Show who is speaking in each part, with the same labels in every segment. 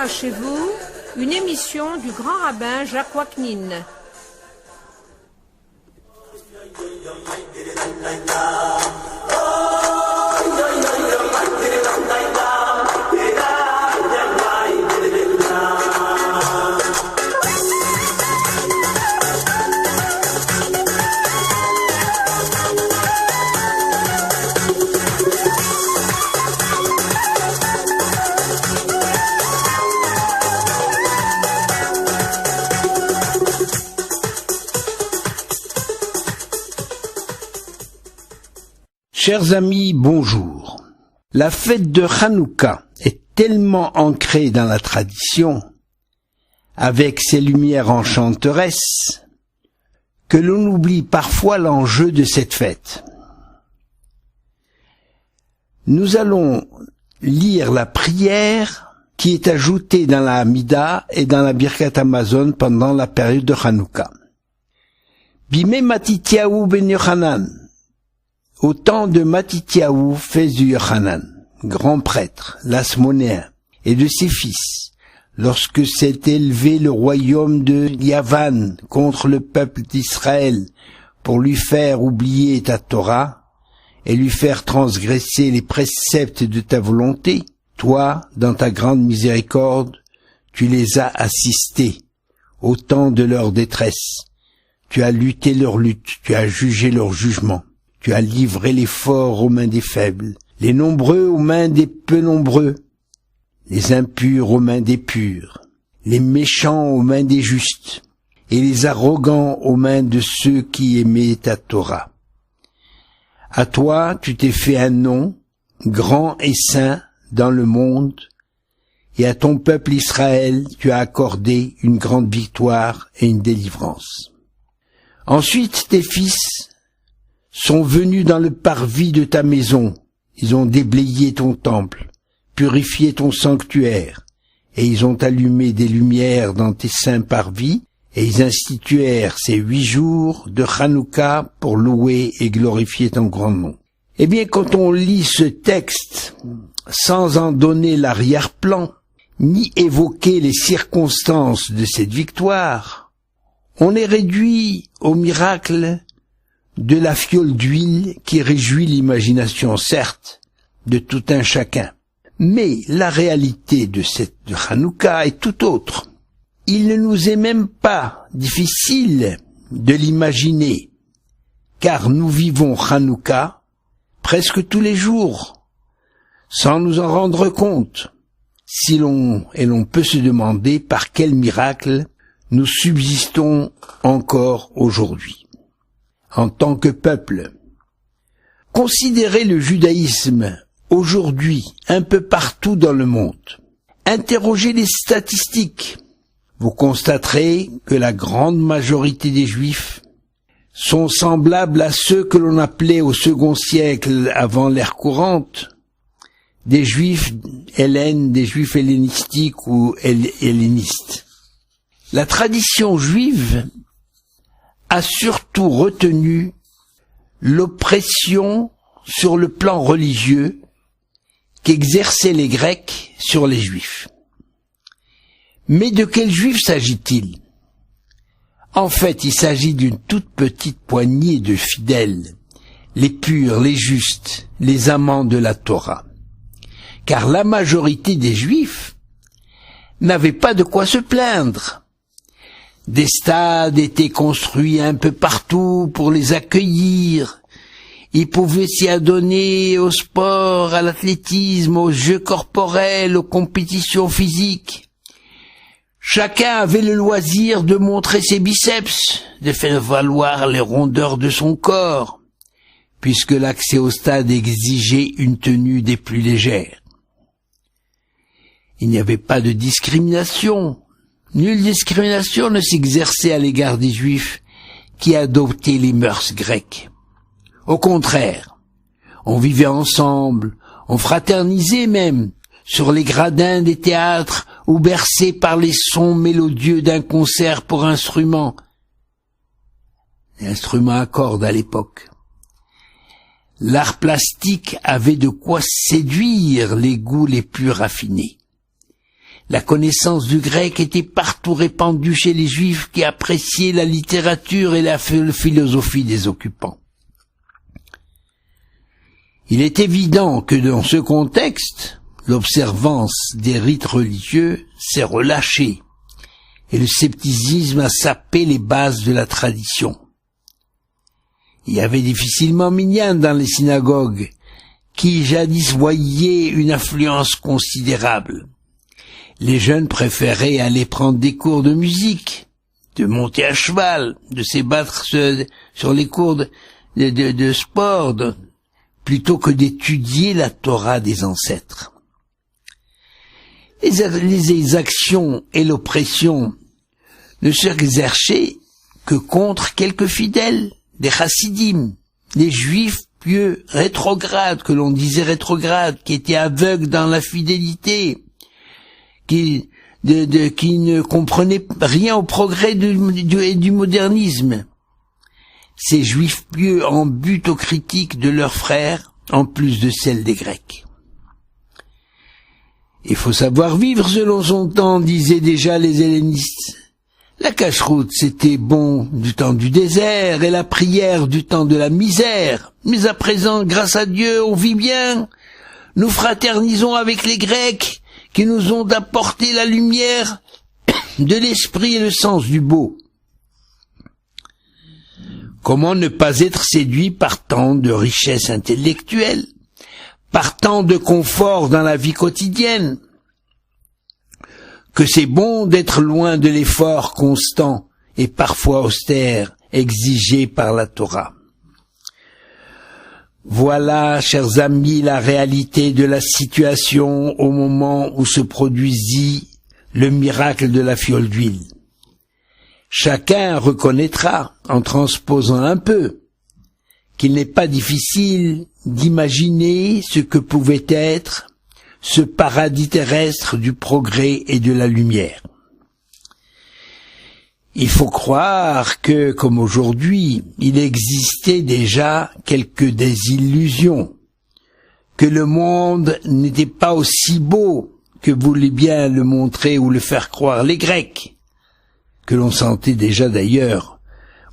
Speaker 1: Hanouka chez vous, une émission du grand rabbin Jacques Waknin.
Speaker 2: Chers amis, bonjour. La fête de Hanouka est tellement ancrée dans la tradition, avec ses lumières enchanteresses, que l'on oublie parfois l'enjeu de cette fête. Nous allons lire la prière qui est ajoutée dans la Hamida et dans la Birkat Hamazon pendant la période de Hanouka. Bimé Matityahu ben Yochanan. Au temps de Matityahu, fils de Yochanan, grand prêtre, l'Asmonéen, et de ses fils, lorsque s'est élevé le royaume de Yavan contre le peuple d'Israël pour lui faire oublier ta Torah et lui faire transgresser les préceptes de ta volonté, toi, dans ta grande miséricorde, tu les as assistés au temps de leur détresse. Tu as lutté leur lutte, tu as jugé leur jugement. Tu as livré les forts aux mains des faibles, les nombreux aux mains des peu nombreux, les impurs aux mains des purs, les méchants aux mains des justes, et les arrogants aux mains de ceux qui aimaient ta Torah. À toi, tu t'es fait un nom, grand et saint, dans le monde, et à ton peuple Israël, tu as accordé une grande victoire et une délivrance. Ensuite, tes fils sont venus dans le parvis de ta maison, ils ont déblayé ton temple, purifié ton sanctuaire, et ils ont allumé des lumières dans tes saints parvis, et ils instituèrent ces 8 jours de Hanouka pour louer et glorifier ton grand nom. Eh bien, quand on lit ce texte, sans en donner l'arrière-plan, ni évoquer les circonstances de cette victoire, on est réduit au miracle de la fiole d'huile qui réjouit l'imagination, certes, de tout un chacun. Mais la réalité de Hanouka est tout autre. Il ne nous est même pas difficile de l'imaginer, car nous vivons Hanouka presque tous les jours, sans nous en rendre compte. L'on peut se demander par quel miracle nous subsistons encore aujourd'hui. En tant que peuple, considérez le judaïsme aujourd'hui un peu partout dans le monde. Interrogez les statistiques. Vous constaterez que la grande majorité des Juifs sont semblables à ceux que l'on appelait au second siècle avant l'ère courante des Juifs hellènes, des Juifs hellénistiques ou hellénistes. La tradition juive a surtout retenu l'oppression sur le plan religieux qu'exerçaient les Grecs sur les Juifs. Mais de quels Juifs s'agit-il? En fait, il s'agit d'une toute petite poignée de fidèles, les purs, les justes, les amants de la Torah. Car la majorité des Juifs n'avaient pas de quoi se plaindre. Des stades étaient construits un peu partout pour les accueillir. Ils pouvaient s'y adonner au sport, à l'athlétisme, aux jeux corporels, aux compétitions physiques. Chacun avait le loisir de montrer ses biceps, de faire valoir les rondeurs de son corps, puisque l'accès au stade exigeait une tenue des plus légères. Il n'y avait pas de discrimination. Nulle discrimination ne s'exerçait à l'égard des Juifs qui adoptaient les mœurs grecques. Au contraire, on vivait ensemble, on fraternisait même, sur les gradins des théâtres ou bercés par les sons mélodieux d'un concert pour instruments. Instruments à cordes à l'époque. L'art plastique avait de quoi séduire les goûts les plus raffinés. La connaissance du grec était partout répandue chez les Juifs qui appréciaient la littérature et la philosophie des occupants. Il est évident que dans ce contexte, l'observance des rites religieux s'est relâchée et le scepticisme a sapé les bases de la tradition. Il y avait difficilement minyan dans les synagogues qui jadis voyaient une influence considérable. Les jeunes préféraient aller prendre des cours de musique, de monter à cheval, de s'ébattre sur les cours de sport, plutôt que d'étudier la Torah des ancêtres. Les exactions et l'oppression ne s'exerçaient que contre quelques fidèles, des chassidim, des juifs pieux rétrogrades, que l'on disait rétrogrades, qui étaient aveugles dans la fidélité, qui ne comprenaient rien au progrès du modernisme. Ces juifs pieux en butte aux critiques de leurs frères, en plus de celles des Grecs. Il faut savoir vivre selon son temps, disaient déjà les hellénistes. La cacheroute, c'était bon du temps du désert et la prière du temps de la misère. Mais à présent, grâce à Dieu, on vit bien. Nous fraternisons avec les Grecs qui nous ont apporté la lumière de l'esprit et le sens du beau. Comment ne pas être séduit par tant de richesse intellectuelle, par tant de confort dans la vie quotidienne? Que c'est bon d'être loin de l'effort constant et parfois austère exigé par la Torah. Voilà, chers amis, la réalité de la situation au moment où se produisit le miracle de la fiole d'huile. Chacun reconnaîtra, en transposant un peu, qu'il n'est pas difficile d'imaginer ce que pouvait être ce paradis terrestre du progrès et de la lumière. Il faut croire que, comme aujourd'hui, il existait déjà quelques désillusions, que le monde n'était pas aussi beau que voulaient bien le montrer ou le faire croire les Grecs, que l'on sentait déjà d'ailleurs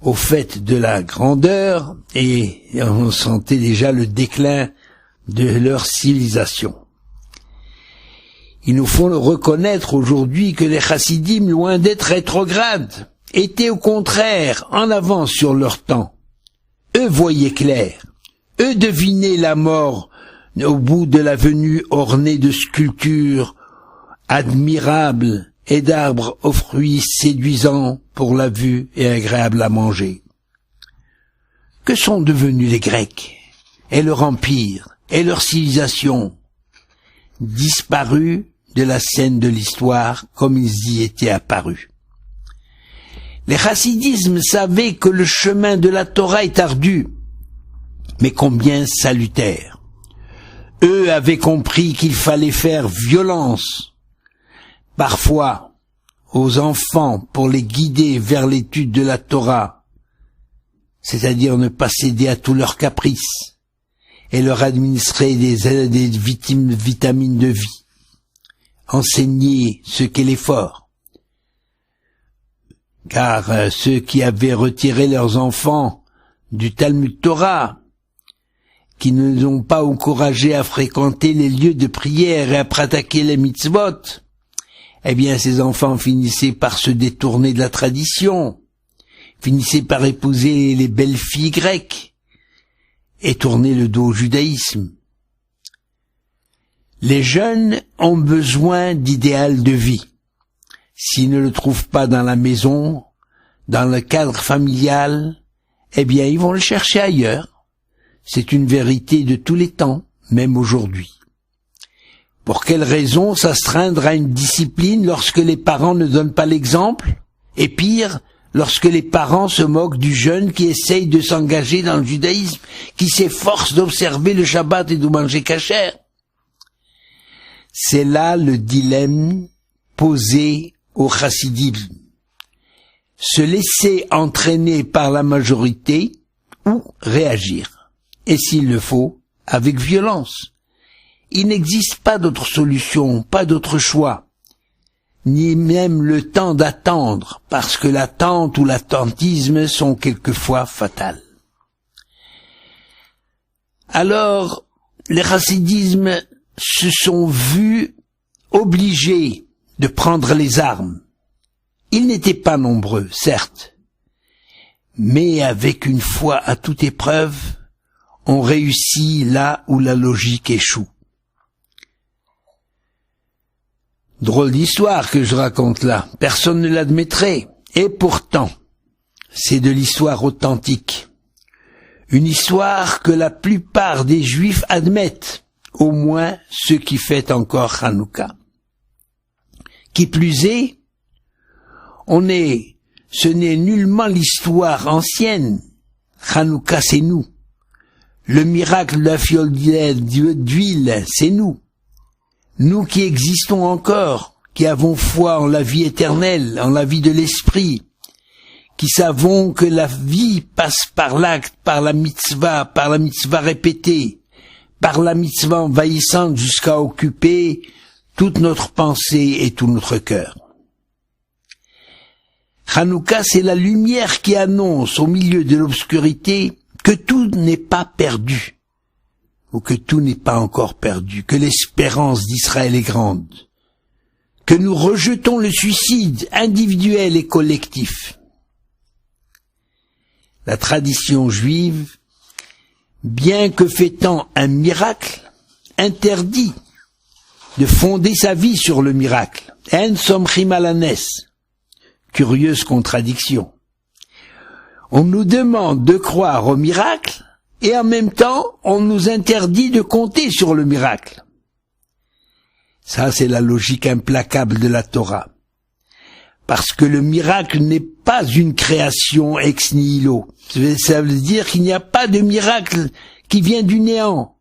Speaker 2: au fait de la grandeur et on sentait déjà le déclin de leur civilisation. Il nous faut reconnaître aujourd'hui que les chassidim, loin d'être rétrogrades, étaient au contraire en avance sur leur temps. Eux voyaient clair, eux devinaient la mort au bout de l'avenue ornée de sculptures admirables et d'arbres aux fruits séduisants pour la vue et agréables à manger. Que sont devenus les Grecs, et leur empire, et leur civilisation? Disparus de la scène de l'histoire comme ils y étaient apparus. Les chassidismes savaient que le chemin de la Torah est ardu, mais combien salutaire. Eux avaient compris qu'il fallait faire violence, parfois aux enfants pour les guider vers l'étude de la Torah, c'est-à-dire ne pas céder à tous leurs caprices et leur administrer des vitamines de vie, enseigner ce qu'est l'effort. Car ceux qui avaient retiré leurs enfants du Talmud Torah, qui ne les ont pas encouragés à fréquenter les lieux de prière et à pratiquer les mitzvot, eh bien ces enfants finissaient par se détourner de la tradition, finissaient par épouser les belles filles grecques et tourner le dos au judaïsme. Les jeunes ont besoin d'idéal de vie. S'ils ne le trouvent pas dans la maison, dans le cadre familial, eh bien ils vont le chercher ailleurs. C'est une vérité de tous les temps, même aujourd'hui. Pour quelle raison s'astreindre à une discipline lorsque les parents ne donnent pas l'exemple? Et pire, lorsque les parents se moquent du jeune qui essaye de s'engager dans le judaïsme, qui s'efforce d'observer le Shabbat et de manger kasher. C'est là le dilemme posé au chassidisme. Se laisser entraîner par la majorité ou réagir. Et s'il le faut, avec violence. Il n'existe pas d'autre solution, pas d'autre choix. ni même le temps d'attendre, parce que l'attente ou l'attentisme sont quelquefois fatales. Alors, les chassidismes se sont vus obligés de prendre les armes. Ils n'étaient pas nombreux, certes, mais avec une foi à toute épreuve, on réussit là où la logique échoue. Drôle d'histoire que je raconte là, personne ne l'admettrait, et pourtant, c'est de l'histoire authentique. Une histoire que la plupart des Juifs admettent, au moins ceux qui fêtent encore Hanouka. Qui plus est, ce n'est nullement l'histoire ancienne. Hanouka, c'est nous. Le miracle de la fiole d'huile, c'est nous. Nous qui existons encore, qui avons foi en la vie éternelle, en la vie de l'esprit, qui savons que la vie passe par l'acte, par la mitzvah répétée, par la mitzvah envahissante jusqu'à occuper toute notre pensée et tout notre cœur. Hanouka, c'est la lumière qui annonce au milieu de l'obscurité que tout n'est pas perdu, ou que tout n'est pas encore perdu, que l'espérance d'Israël est grande, que nous rejetons le suicide individuel et collectif. La tradition juive, bien que fêtant un miracle, interdit de fonder sa vie sur le miracle. En somchim al hanes. Curieuse contradiction. On nous demande de croire au miracle, et en même temps, on nous interdit de compter sur le miracle. Ça, c'est la logique implacable de la Torah. Parce que le miracle n'est pas une création ex nihilo. Ça veut dire qu'il n'y a pas de miracle qui vient du néant.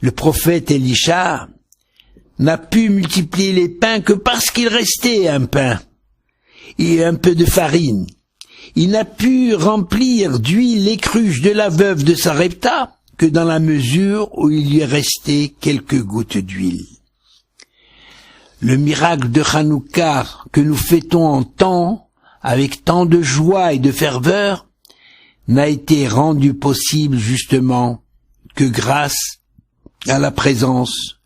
Speaker 2: Le prophète Élisha n'a pu multiplier les pains que parce qu'il restait un pain et un peu de farine. Il n'a pu remplir d'huile les cruches de la veuve de Sarepta que dans la mesure où il lui est resté quelques gouttes d'huile. Le miracle de Hanouka que nous fêtons en temps, avec tant de joie et de ferveur, n'a été rendu possible justement que grâce à la présence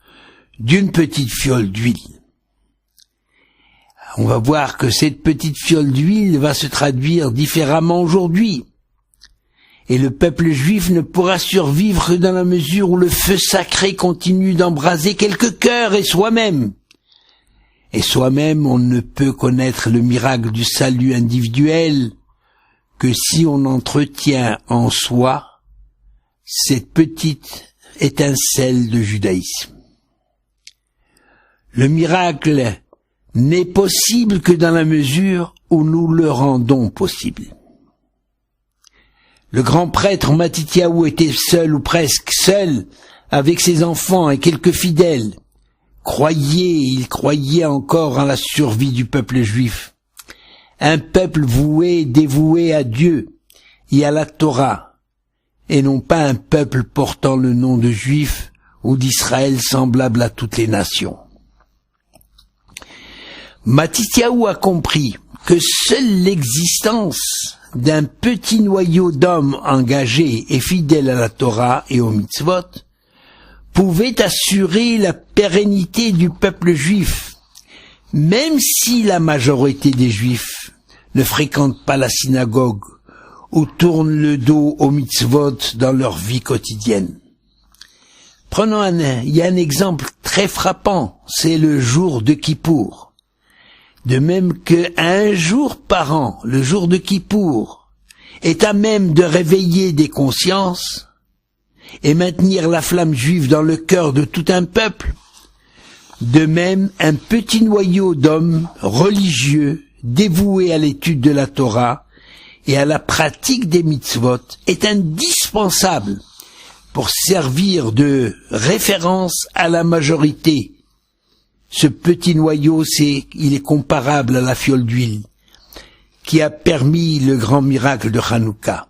Speaker 2: d'une petite fiole d'huile. On va voir que cette petite fiole d'huile va se traduire différemment aujourd'hui. Et le peuple juif ne pourra survivre que dans la mesure où le feu sacré continue d'embraser quelques cœurs et soi-même. Et soi-même, on ne peut connaître le miracle du salut individuel que si on entretient en soi cette petite étincelle de judaïsme. Le miracle n'est possible que dans la mesure où nous le rendons possible. Le grand prêtre Matityahu était seul ou presque seul avec ses enfants et quelques fidèles. Il croyait encore en la survie du peuple juif. Un peuple dévoué à Dieu et à la Torah, et non pas un peuple portant le nom de juif ou d'Israël semblable à toutes les nations. Matityahu a compris que seule l'existence d'un petit noyau d'hommes engagés et fidèles à la Torah et aux mitzvot pouvait assurer la pérennité du peuple juif, même si la majorité des juifs ne fréquentent pas la synagogue ou tournent le dos aux mitzvot dans leur vie quotidienne. Il y a un exemple très frappant, c'est le jour de Kippour. De même qu'un jour par an, le jour de Kippour, est à même de réveiller des consciences et maintenir la flamme juive dans le cœur de tout un peuple, de même un petit noyau d'hommes religieux dévoués à l'étude de la Torah et à la pratique des mitzvot est indispensable pour servir de référence à la majorité. Ce petit noyau, il est comparable à la fiole d'huile qui a permis le grand miracle de Hanouka.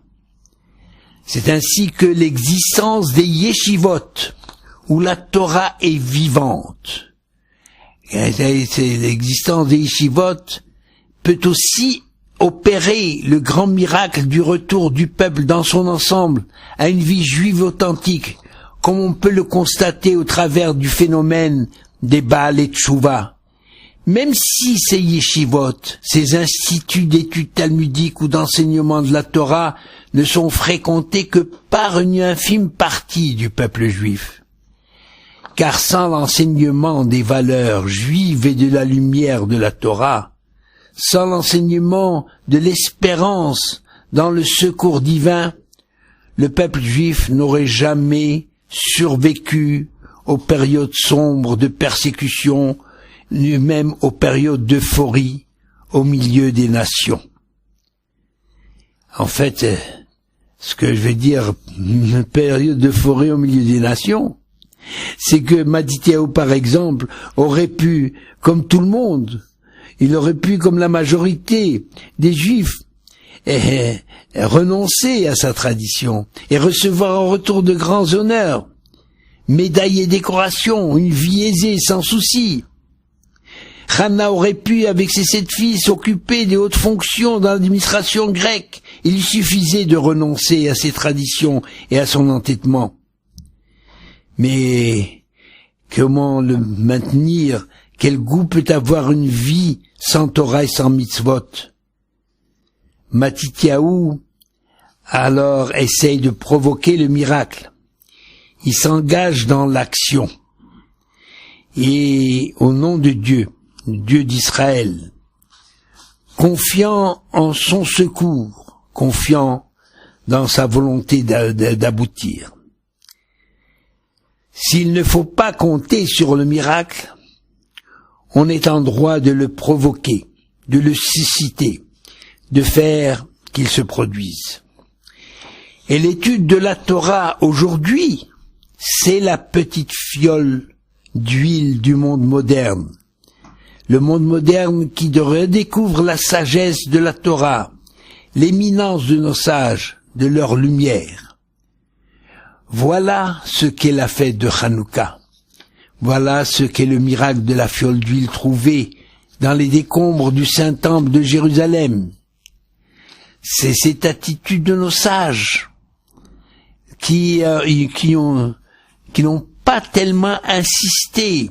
Speaker 2: C'est ainsi que l'existence des yeshivot, où la Torah est vivante, c'est l'existence des yeshivot, peut aussi opérer le grand miracle du retour du peuple dans son ensemble à une vie juive authentique, comme on peut le constater au travers du phénomène des Baal et Tchouva. Même si ces yeshivot, ces instituts d'études talmudiques ou d'enseignement de la Torah, ne sont fréquentés que par une infime partie du peuple juif. Car sans l'enseignement des valeurs juives et de la lumière de la Torah, sans l'enseignement de l'espérance dans le secours divin, le peuple juif n'aurait jamais survécu aux périodes sombres de persécution, ni même aux périodes d'euphorie au milieu des nations. En fait, ce que je veux dire, une période d'euphorie au milieu des nations, c'est que Matityahu, par exemple, aurait pu, comme tout le monde, il aurait pu, comme la majorité des Juifs, renoncer à sa tradition et recevoir en retour de grands honneurs, médailles et décorations, une vie aisée sans souci. Hannah aurait pu, avec ses 7 fils, s'occuper des hautes fonctions dans l'administration grecque. Il lui suffisait de renoncer à ses traditions et à son entêtement. Mais comment le maintenir? Quel goût peut avoir une vie sans Torah et sans mitzvot? Matityahu, alors, essaye de provoquer le miracle. Il s'engage dans l'action. Et au nom de Dieu, Dieu d'Israël, confiant en son secours, confiant dans sa volonté d'aboutir. S'il ne faut pas compter sur le miracle, on est en droit de le provoquer, de le susciter, de faire qu'il se produise. Et l'étude de la Torah aujourd'hui, c'est la petite fiole d'huile du monde moderne. Le monde moderne qui redécouvre la sagesse de la Torah, l'éminence de nos sages, de leur lumière. Voilà ce qu'est la fête de Hanouka. Voilà ce qu'est le miracle de la fiole d'huile trouvée dans les décombres du Saint-Temple de Jérusalem. C'est cette attitude de nos sages qui n'ont pas tellement insisté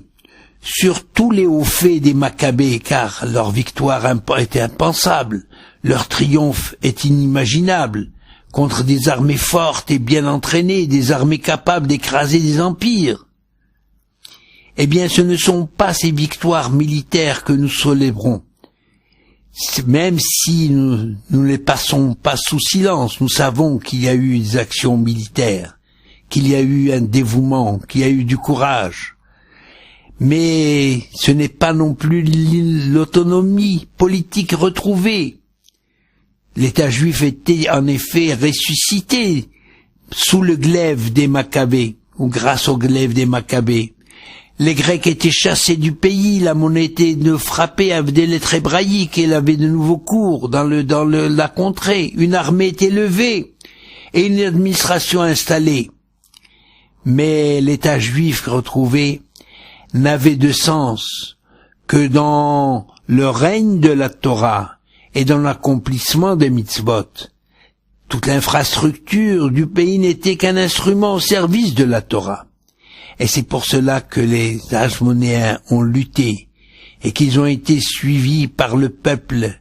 Speaker 2: sur tous les hauts faits des Maccabées, car leur victoire était impensable, leur triomphe est inimaginable, contre des armées fortes et bien entraînées, des armées capables d'écraser des empires. Eh bien, ce ne sont pas ces victoires militaires que nous célébrons. Même si nous ne les passons pas sous silence, nous savons qu'il y a eu des actions militaires, qu'il y a eu un dévouement, qu'il y a eu du courage. Mais ce n'est pas non plus l'autonomie politique retrouvée. L'État juif était en effet ressuscité sous le glaive des Maccabées, ou grâce au glaive des Maccabées. Les Grecs étaient chassés du pays, la monnaie était frappée avec des lettres hébraïques, elle avait de nouveaux cours dans la contrée, une armée était levée et une administration installée. Mais l'État juif retrouvé n'avait de sens que dans le règne de la Torah et dans l'accomplissement des mitzvot. Toute l'infrastructure du pays n'était qu'un instrument au service de la Torah. Et c'est pour cela que les Hashmonéens ont lutté et qu'ils ont été suivis par le peuple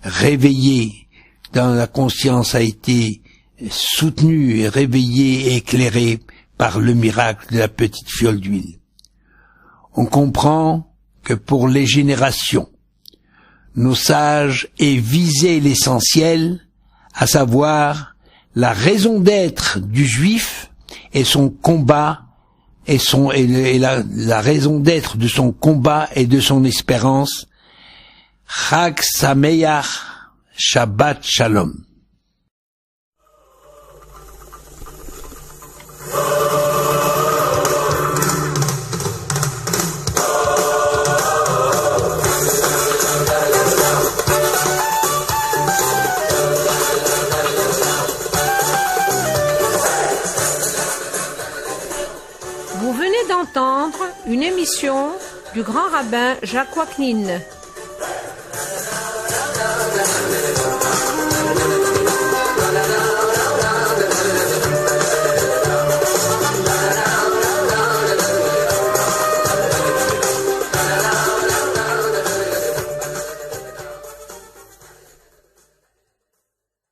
Speaker 2: réveillé, dont la conscience a été soutenue et réveillée et éclairée par le miracle de la petite fiole d'huile. On comprend que pour les générations, nos sages aient visé l'essentiel, à savoir la raison d'être du juif et son combat et la raison d'être de son combat et de son espérance. Chag Sameach, Shabbat Shalom.
Speaker 1: Vous venez d'entendre une émission du grand rabbin Jacques Waknin.